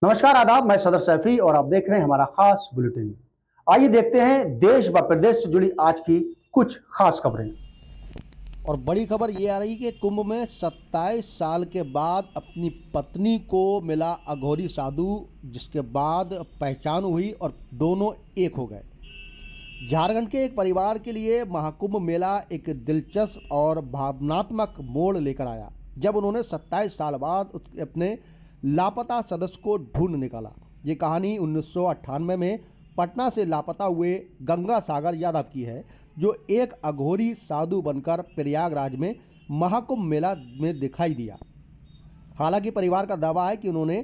नमस्कार, आदाब। मैं सदर सैफी और आप देख रहे हैं हमारा खास बुलेटिन। आइए देखते हैं देश व प्रदेश से जुड़ी आज की कुछ खास खबरें। और बड़ी खबर ये आ रही कि कुंभ में 27 साल के बाद अपनी पत्नी को मिला अघोरी साधु, जिसके बाद पहचान हुई और दोनों एक हो गए। झारखंड के एक परिवार के लिए महाकुंभ मेला एक दिलचस्प और भावनात्मक मोड़ लेकर आया, जब उन्होंने 27 साल बाद अपने लापता सदस्य को ढूंढ निकाला। ये कहानी 1998 में पटना से लापता हुए गंगा सागर यादव की है, जो एक अघोरी साधु बनकर प्रयागराज में महाकुंभ मेला में दिखाई दिया। हालांकि परिवार का दावा है कि उन्होंने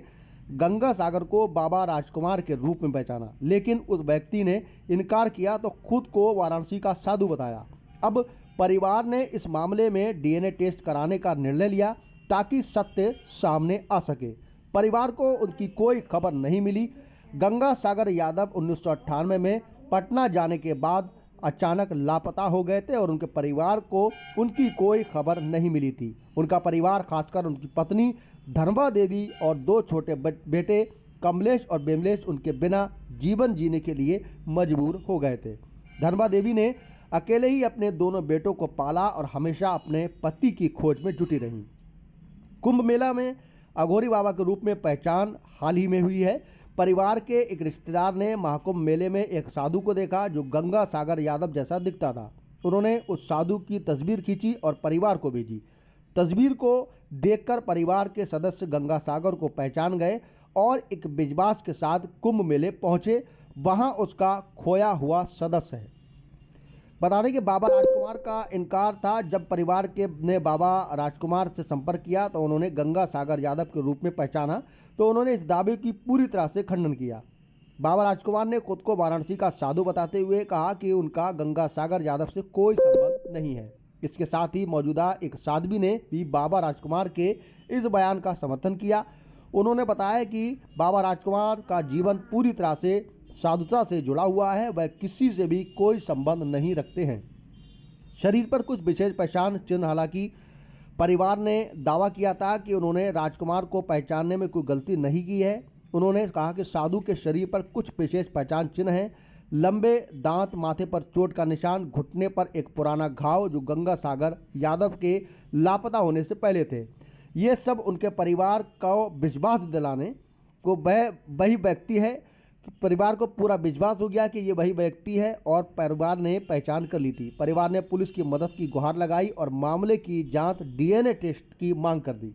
गंगा सागर को बाबा राजकुमार के रूप में पहचाना, लेकिन उस व्यक्ति ने इनकार किया तो खुद को वाराणसी का साधु बताया। अब परिवार ने इस मामले में डीएनए टेस्ट कराने का निर्णय लिया ताकि सत्य सामने आ सके। परिवार को उनकी कोई खबर नहीं मिली। गंगा सागर यादव 1998 में पटना जाने के बाद अचानक लापता हो गए थे और उनके परिवार को उनकी कोई खबर नहीं मिली थी। उनका परिवार, खासकर उनकी पत्नी धर्मा देवी और दो छोटे बेटे कमलेश और बिमलेश, उनके बिना जीवन जीने के लिए मजबूर हो गए थे। धर्मा देवी ने अकेले ही अपने दोनों बेटों को पाला और हमेशा अपने पति की खोज में जुटी रहीं। कुंभ मेला में अघोरी बाबा के रूप में पहचान हाल ही में हुई है। परिवार के एक रिश्तेदार ने महाकुंभ मेले में एक साधु को देखा जो गंगा सागर यादव जैसा दिखता था। उन्होंने उस साधु की तस्वीर खींची और परिवार को भेजी। तस्वीर को देखकर परिवार के सदस्य गंगा सागर को पहचान गए और एक विश्वास के साथ कुंभ मेले पहुंचे। वहां उसका खोया हुआ सदस्य है। बता दें कि बाबा राजकुमार का इनकार था। जब परिवार के ने बाबा राजकुमार से संपर्क किया तो उन्होंने गंगा सागर यादव के रूप में पहचाना, तो उन्होंने इस दावे की पूरी तरह से खंडन किया। बाबा राजकुमार ने खुद को वाराणसी का साधु बताते हुए कहा कि उनका गंगा सागर यादव से कोई संबंध नहीं है। इसके साथ ही मौजूदा एक साध्वी ने भी बाबा राजकुमार के इस बयान का समर्थन किया। उन्होंने बताया कि बाबा राजकुमार का जीवन पूरी तरह से साधुता से जुड़ा हुआ है, वह किसी से भी कोई संबंध नहीं रखते हैं। शरीर पर कुछ विशेष पहचान चिन्ह, हालांकि परिवार ने दावा किया था कि उन्होंने राजकुमार को पहचानने में कोई गलती नहीं की है। उन्होंने कहा कि साधु के शरीर पर कुछ विशेष पहचान चिन्ह हैं। लंबे दांत, माथे पर चोट का निशान, घुटने पर एक पुराना घाव जो गंगा सागर यादव के लापता होने से पहले थे। ये सब उनके परिवार को विश्वास दिलाने को वह वही व्यक्ति है। परिवार को पूरा विश्वास हो गया कि ये वही व्यक्ति है और परिवार ने पहचान कर ली थी। परिवार ने पुलिस की मदद की गुहार लगाई और मामले की जांच डीएनए टेस्ट की मांग कर दी।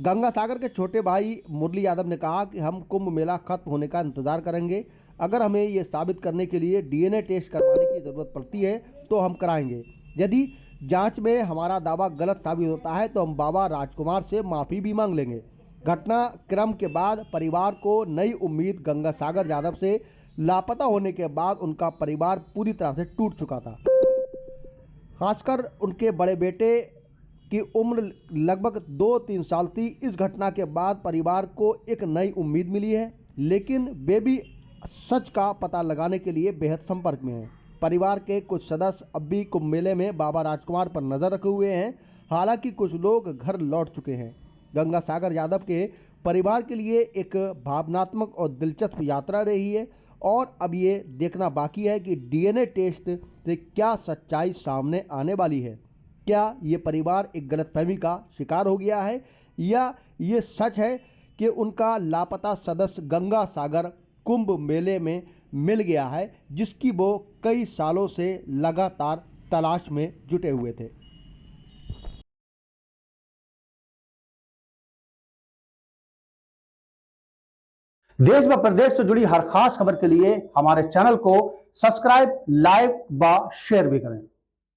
गंगा सागर के छोटे भाई मुरली यादव ने कहा कि हम कुंभ मेला खत्म होने का इंतजार करेंगे। अगर हमें ये साबित करने के लिए डीएनए टेस्ट करवाने की ज़रूरत पड़ती है तो हम कराएंगे। यदि जांच में हमारा दावा गलत साबित होता है तो हम बाबा राजकुमार से माफ़ी भी मांग लेंगे। घटनाक्रम के बाद परिवार को नई उम्मीद। गंगा सागर यादव से लापता होने के बाद उनका परिवार पूरी तरह से टूट चुका था। खासकर उनके बड़े बेटे की उम्र लगभग 2-3 साल थी। इस घटना के बाद परिवार को एक नई उम्मीद मिली है, लेकिन वे भी सच का पता लगाने के लिए बेहद संपर्क में हैं। परिवार के कुछ सदस्य अब भी कुंभ मेले में बाबा राजकुमार पर नजर रखे हुए हैं। हालांकि कुछ लोग घर लौट चुके हैं। गंगा सागर यादव के परिवार के लिए एक भावनात्मक और दिलचस्प यात्रा रही है और अब ये देखना बाकी है कि डीएनए टेस्ट से क्या सच्चाई सामने आने वाली है। क्या ये परिवार एक गलतफहमी का शिकार हो गया है या ये सच है कि उनका लापता सदस्य गंगा सागर कुंभ मेले में मिल गया है, जिसकी वो कई सालों से लगातार तलाश में जुटे हुए थे। देश व प्रदेश से जुड़ी हर खास खबर के लिए हमारे चैनल को सब्सक्राइब, लाइक व शेयर भी करें।